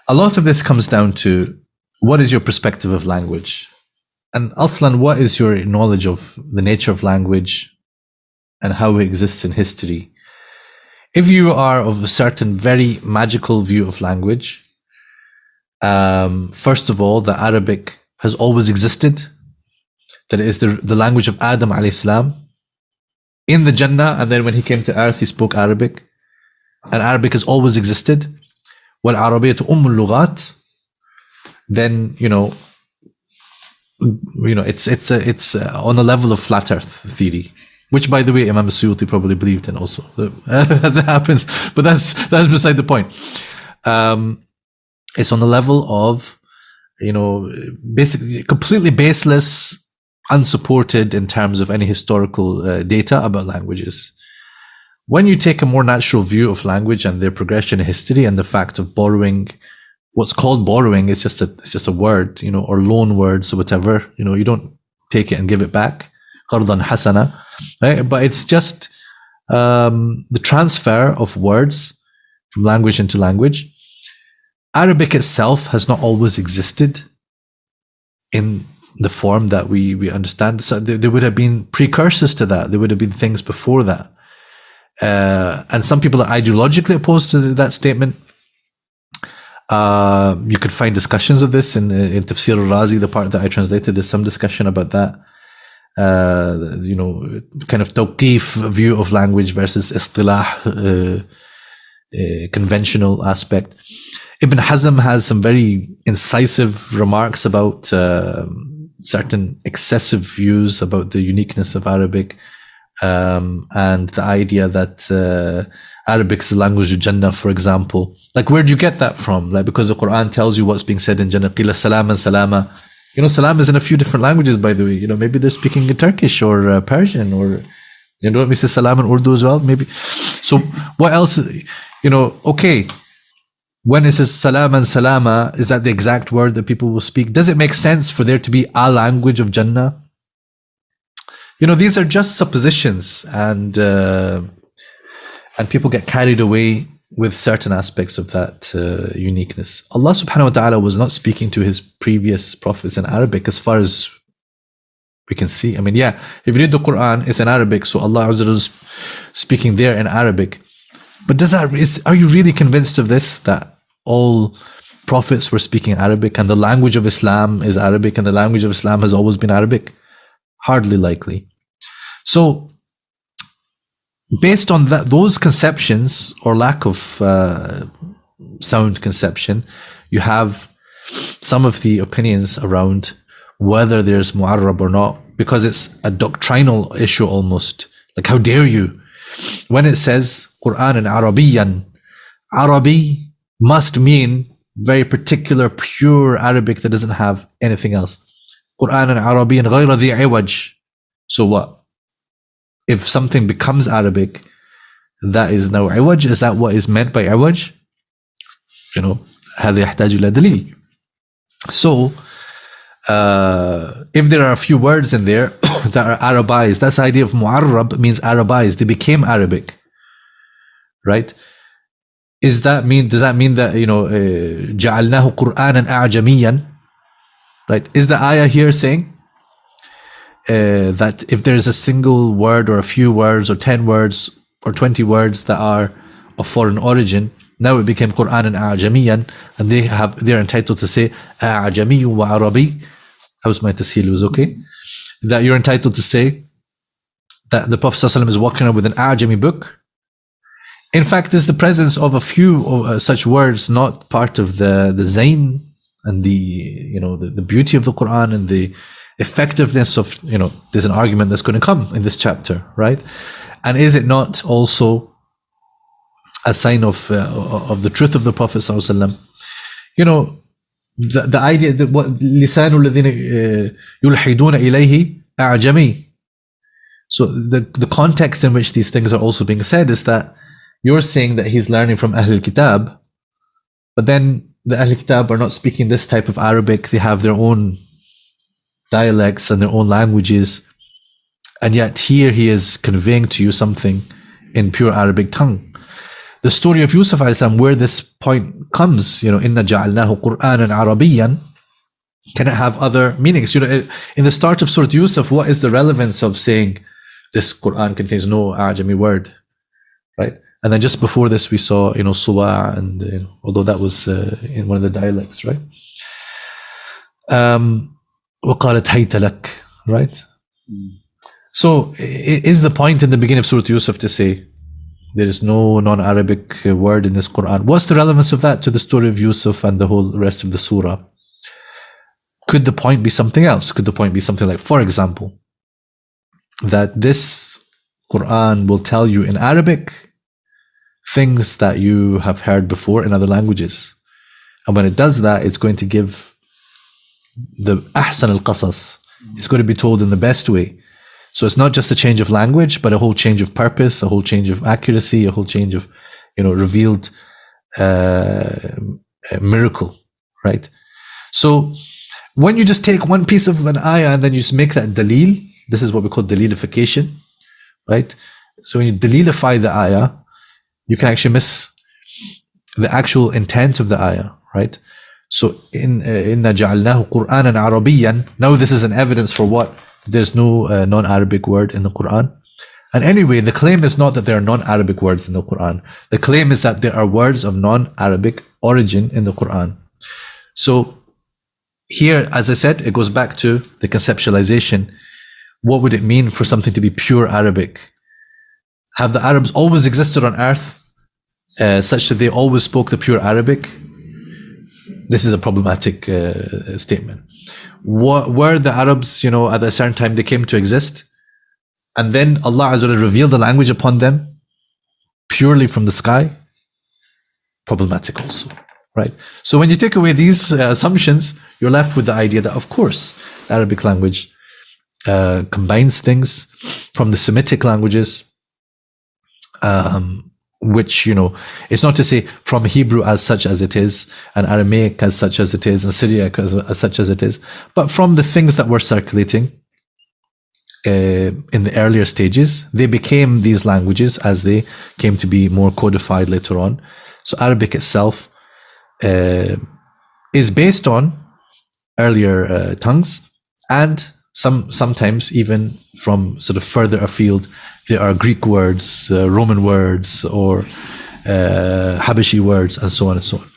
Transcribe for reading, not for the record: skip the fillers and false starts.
a lot of this comes down to what is your perspective of language? And Aslan, what is your knowledge of the nature of language and how it exists in history? If you are of a certain very magical view of language, first of all, the Arabic has always existed, that it is the language of Adam alayhi salam in the Jannah, and then when he came to earth, he spoke Arabic, and Arabic has always existed. وَالْعَرَبِيَّةُ أُمُّ اللُّغَاتِ. Then, it's on the level of flat earth theory, which, by the way, Imam Suyuti probably believed in also, as it happens, but that's beside the point. It's on the level of, basically completely baseless, unsupported in terms of any historical data about languages. When you take a more natural view of language and their progression in history and the fact of borrowing, what's called borrowing is just a word, or loan words or whatever, you don't take it and give it back, qardan hasana, right? But it's just the transfer of words from language into language. Arabic itself has not always existed in the form that we understand. So there would have been precursors to that. There would have been things before that. And some people are ideologically opposed to that statement. You could find discussions of this in Tafsir al-Razi, the part that I translated. There's some discussion about that. Kind of tawqif view of language versus istilah, conventional aspect. Ibn Hazm has some very incisive remarks about certain excessive views about the uniqueness of Arabic, and the idea that Arabic is the language of Jannah, for example. Like, where do you get that from? Like, because the Quran tells you what's being said in Jannah. Qila salaman salama. Salam is in a few different languages, by the way. Maybe they're speaking in Turkish or Persian, or we say salam in Urdu as well, maybe. So what else? Okay. When it says salam and salama, is that the exact word that people will speak? Does it make sense for there to be a language of Jannah? These are just suppositions, and people get carried away with certain aspects of that uniqueness. Allah subhanahu wa ta'ala was not speaking to his previous prophets in Arabic as far as we can see. I mean, yeah, if you read the Quran, it's in Arabic, so Allah Azza wa Jalla is speaking there in Arabic. But are you really convinced of this, that all prophets were speaking Arabic and the language of Islam is Arabic and the language of Islam has always been Arabic? Hardly likely. So, based on those conceptions or lack of sound conception, you have some of the opinions around whether there's mu'arrab or not, because it's a doctrinal issue almost. Like, how dare you? When it says Quran and Arabiyan, Arabi must mean very particular, pure Arabic that doesn't have anything else. Quran and Arabiyan غير ذي عوج. So what? If something becomes Arabic, that is now عوج. Is that what is meant by عوج? هذا يحتاج إلى دليل. So, if there are a few words in there that are Arabized, that's the idea of mu'arrab, means Arabized. They became Arabic, right? Does that mean that جعلناه قرآنا أعجميا, right? Is the ayah here saying that if there is a single word or a few words or 10 words or 20 words that are of foreign origin, now it became Qur'an A'jamiyan, and they're entitled to say A'jami wa Arabi? How's my tasheel? Was okay? That you're entitled to say that the Prophet ﷺ is walking around with an A'jami book. In fact, is the presence of a few such words not part of the zayn and the beauty of the Quran and the effectiveness of, there's an argument that's going to come in this chapter, right? And is it not also a sign of the truth of the Prophet ﷺ? The idea that what lisanu الذين يلحدون إليه أعجمي. So the context in which these things are also being said is that you're saying that he's learning from Ahlul Kitab, but then the Ahlul Kitab are not speaking this type of Arabic. They have their own dialects and their own languages, and yet here he is conveying to you something in pure Arabic tongue. the story of Yusuf alayhi salam, where this point comes, inna ja'alnahu Qur'anan Arabiyyan, can it have other meanings? In the start of Surah Yusuf, what is the relevance of saying this Quran contains no Ajami word, right? And then just before this, we saw, Suwa, and although that was in one of the dialects, right? وَقَالَتْ هَيْتَ لَكَ, right? So is the point in the beginning of Surah Yusuf to say there is no non-Arabic word in this Quran? What's the relevance of that to the story of Yusuf and the whole rest of the surah? Could the point be something else? Could the point be something like, for example, that this Quran will tell you in Arabic things that you have heard before in other languages. And when it does that, it's going to give the ahsan al-qasas. It's going to be told in the best way. So it's not just a change of language, but a whole change of purpose, a whole change of accuracy, a whole change of, revealed miracle, right? So when you just take one piece of an ayah and then you just make that dalil, this is what we call dalilification, right? So when you dalilify the ayah, you can actually miss the actual intent of the ayah, right? So inna ja'alnahu Qur'anan Arabiyyan. Now this is an evidence for what? There's no non-Arabic word in the Quran. And anyway, the claim is not that there are non-Arabic words in the Quran. The claim is that there are words of non-Arabic origin in the Quran. So here, as I said, it goes back to the conceptualization. What would it mean for something to be pure Arabic? Have the Arabs always existed on earth such that they always spoke the pure Arabic? This is a problematic statement. Were the Arabs, at a certain time they came to exist, and then Allah Azza wa Jalla revealed the language upon them purely from the sky? Problematic also, right? So when you take away these assumptions, you're left with the idea that, of course, the Arabic language combines things from the Semitic languages, which, it's not to say from Hebrew as such as it is, and Aramaic as such as it is, and Syriac as such as it is, but from the things that were circulating in the earlier stages, they became these languages as they came to be more codified later on. So Arabic itself is based on earlier tongues, and sometimes even from sort of further afield, there are Greek words, Roman words, or Habashi words, and so on and so on.